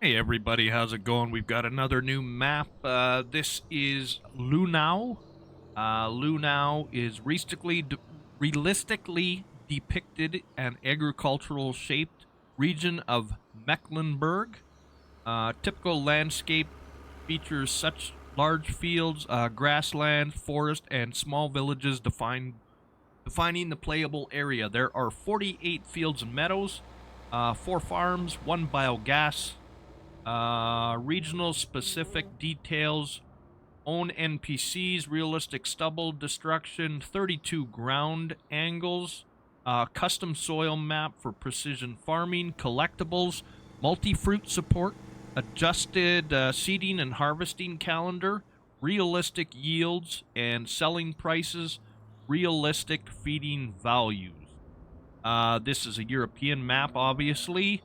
Hey everybody, how's it going? We've got another new map. This is Lunow. Lunow is realistically depicted an agricultural shaped region of Mecklenburg. Typical landscape features such large fields, grassland, forest, and small villages defining the playable area. There are 48 fields and meadows, 4 farms, 1 biogas, regional specific details, own NPCs, realistic stubble destruction, 32 ground angles, custom soil map for precision farming, collectibles, multi-fruit support, adjusted seeding and harvesting calendar, realistic yields and selling prices, realistic feeding values. This is a European map, obviously,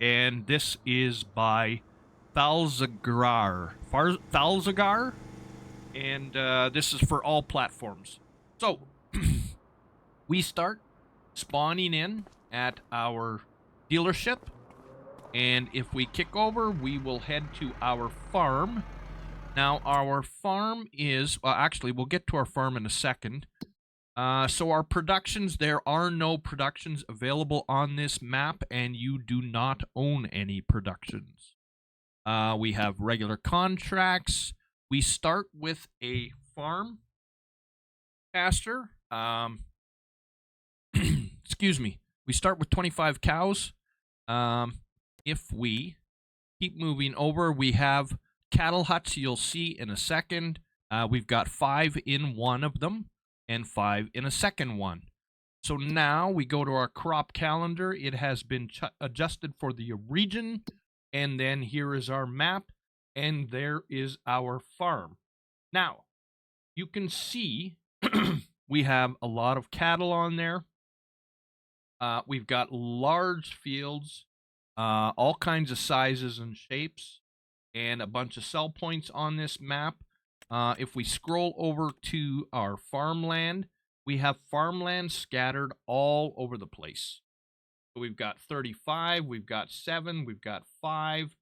and this is by Thalzagar, and this is for all platforms. So we start spawning in at our dealership, and if we kick over, we will head to our farm. Now, our farm is, well, actually, we'll get to our farm in a second. So our productions, there are no productions available on this map, and you do not own any productions. We have regular contracts. We start with a farm pasture. Excuse me. We start with 25 cows. If we keep moving over, we have cattle huts you'll see in a second. We've got 5 in one of them and 5 in a second one. So now we go to our crop calendar. It has been adjusted for the region. And then here is our map. And there is our farm. Now, you can see we have a lot of cattle on there. We've got large fields, all kinds of sizes and shapes, and a bunch of sell points on this map. If we scroll over to our farmland, we have farmland scattered all over the place. So we've got 35, we've got 7, we've got 5,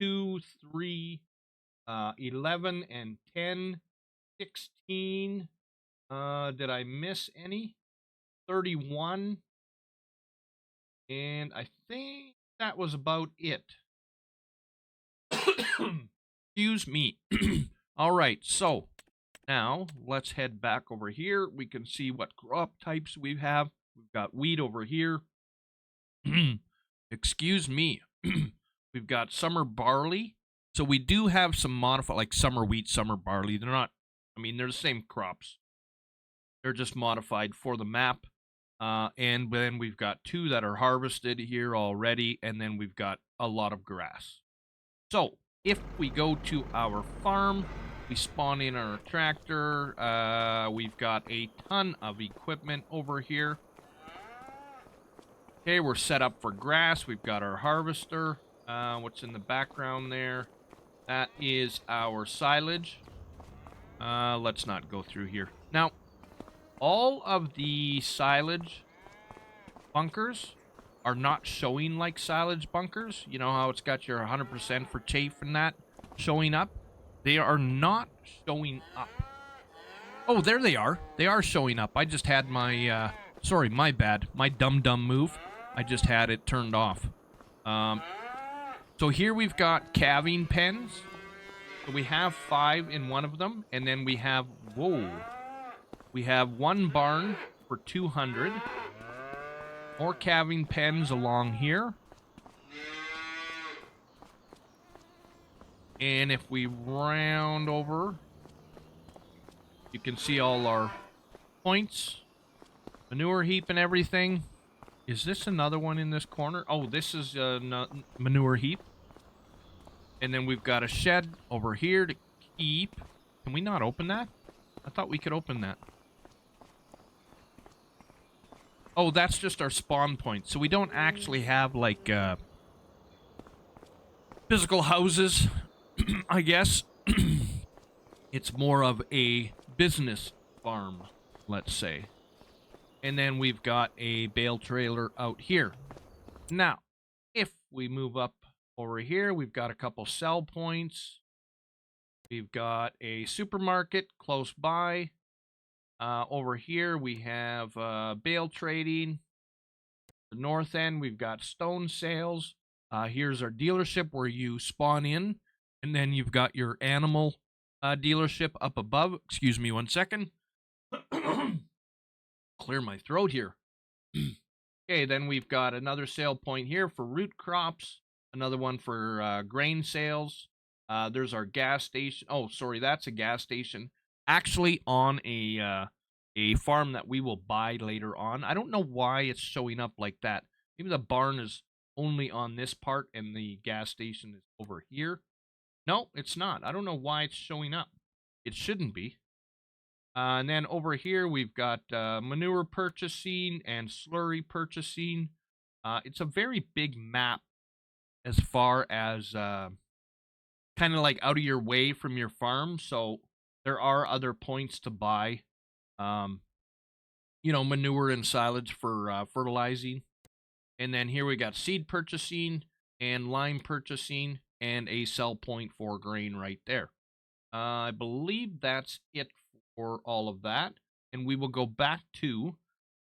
2, 3, 11, and 10, 16. Did I miss any? 31. And I think that was about it. Excuse me. All right, so now let's head back over here. We can see what crop types we have. We've got wheat over here. Excuse me. We've got summer barley. So we do have some modified, like summer wheat, summer barley. They're not, I mean, they're the same crops. They're just modified for the map. And then we've got 2 that are harvested here already. And then we've got a lot of grass. So if we go to our farm, we spawn in our tractor. We've got a ton of equipment over here. Okay, we're set up for grass. We've got our harvester. What's in the background there? That is our silage. Let's not go through here. Now, all of the silage bunkers are not showing like silage bunkers. You know how it's got your 100% for chaff and that showing up? They are not showing up. Oh, there they are. They are showing up. I just had my, sorry, my bad. My dumb move. I just had it turned off. So here we've got calving pens. So we have 5 in one of them. And then we have, whoa. We have 1 barn for 200. More calving pens along here. And if we round over, you can see all our points, manure heap and everything. Is this another one in this corner? Oh, this is a manure heap. And then we've got a shed over here to keep. Can we not open that? I thought we could open that. Oh, that's just our spawn point. So we don't actually have, like, physical houses, I guess. It's more of a business farm, let's say. And then we've got a bale trailer out here. Now, if we move up Over here, we've got a couple sell points. We've got a supermarket close by. Over here, we have bale trading. The north end, we've got stone sales. Here's our dealership where you spawn in. And then you've got your animal dealership up above. Excuse me 1 second. Clear my throat here. Okay, then we've got another sale point here for root crops. Another one for grain sales. There's our gas station. Oh, sorry, that's a gas station. Actually on a farm that we will buy later on. I don't know why it's showing up like that. Maybe the barn is only on this part and the gas station is over here. No, it's not. I don't know why it's showing up. It shouldn't be. And then over here, we've got manure purchasing and slurry purchasing. It's a very big map as far as kind of like out of your way from your farm. So there are other points to buy, manure and silage for fertilizing. And then here we got seed purchasing and lime purchasing and a sell point for grain right there. I believe that's it for all of that. And we will go back to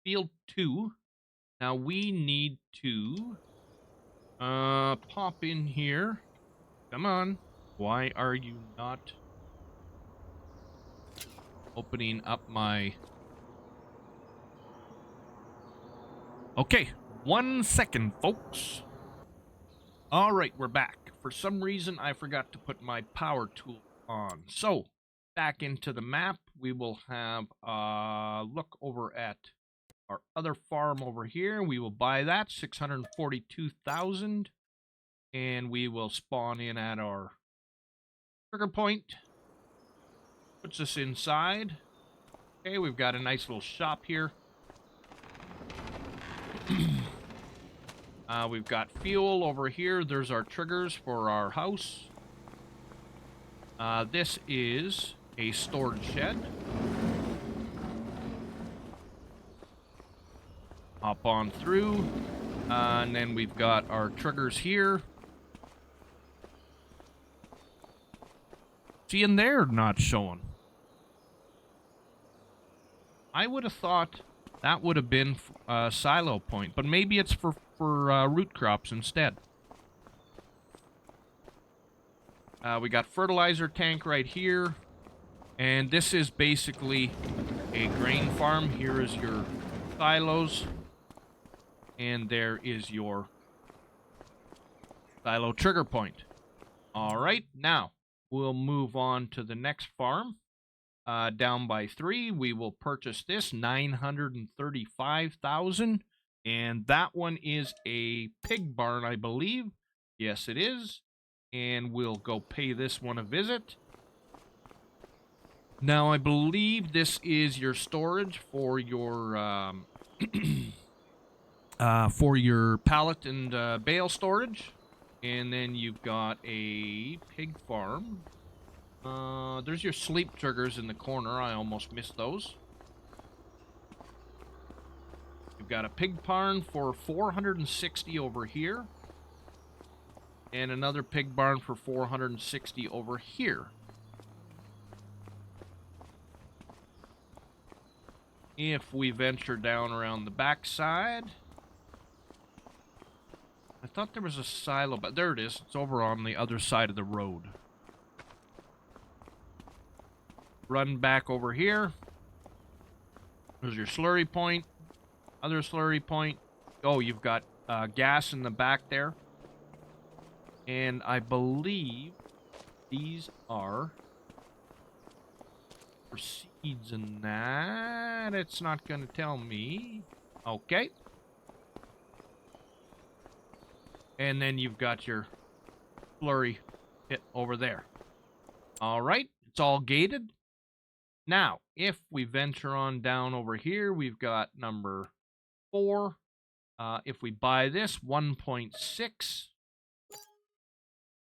field 2. Now we need to pop in here. Come on. Why are you not opening up my... Okay, 1 second, folks. All right, we're back. For some reason, I forgot to put my power tool on. So, back into the map, we will have a look over at our other farm over here. We will buy that, 642,000. And we will spawn in at our trigger point. Puts us inside. Okay, we've got a nice little shop here. We've got fuel over here. There's our triggers for our house. This is a storage shed. Hop on through. And then we've got our triggers here. See, in there, not showing. I would have thought that would have been a silo point, but maybe it's for root crops instead. We got fertilizer tank right here, and this is basically a grain farm. Here is your silos, and there is your silo trigger point. All right, now we'll move on to the next farm. Down by 3, we will purchase this, 935,000. And that one is a pig barn, I believe. Yes, it is. And we'll go pay this one a visit. Now, I believe this is your storage for your pallet and bale storage. And then you've got a pig farm. There's your sleep triggers in the corner. I almost missed those. You've got a pig barn for 460 over here. And another pig barn for 460 over here. If we venture down around the backside, I thought there was a silo, but there it is. It's over on the other side of the road. Run back over here. There's your slurry point. Other slurry point. Oh, you've got gas in the back there. And I believe these are for seeds and that. It's not going to tell me. Okay. And then you've got your slurry pit over there. All right. It's all gated. Now, if we venture on down over here, we've got number 4. If we buy this, 1.6.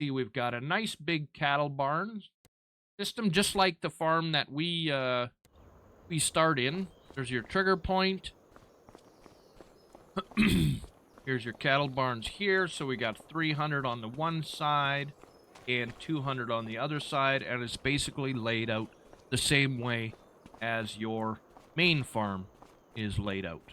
See, we've got a nice big cattle barn system, just like the farm that we start in. There's your trigger point. Here's your cattle barns here. So we got 300 on the one side and 200 on the other side. And it's basically laid out the same way as your main farm is laid out.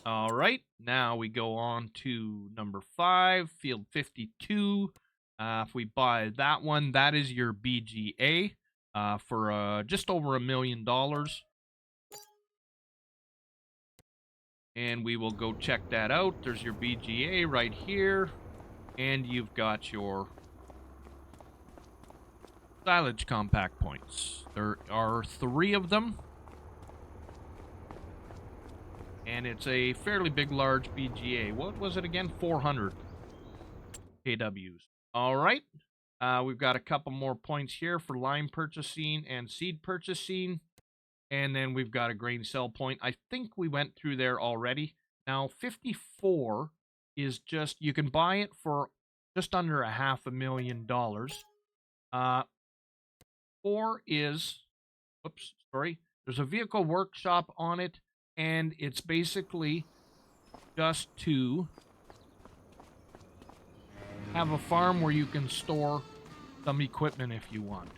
All right, now we go on to number 5, field 52. If we buy that one, that is your BGA for just over $1 million. And we will go check that out. There's your BGA right here. And you've got your silage compact points. There are 3 of them. And it's a fairly big, large BGA. What was it again? 400 kWs. All right. We've got a couple more points here for lime purchasing and seed purchasing. And then we've got a grain sell point. I think we went through there already. Now, 54 is just, you can buy it for just under $500,000. 4 is, whoops, sorry. There's a vehicle workshop on it. And it's basically just to have a farm where you can store some equipment if you want.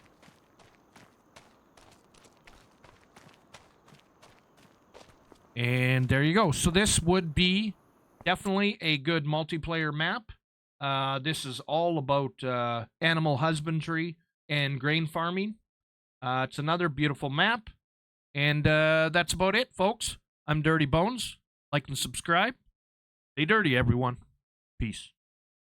And there you go. So this would be definitely a good multiplayer map. This is all about animal husbandry and grain farming. It's another beautiful map. And that's about it, folks. I'm Dirty Bones. Like and subscribe. Stay dirty, everyone. Peace.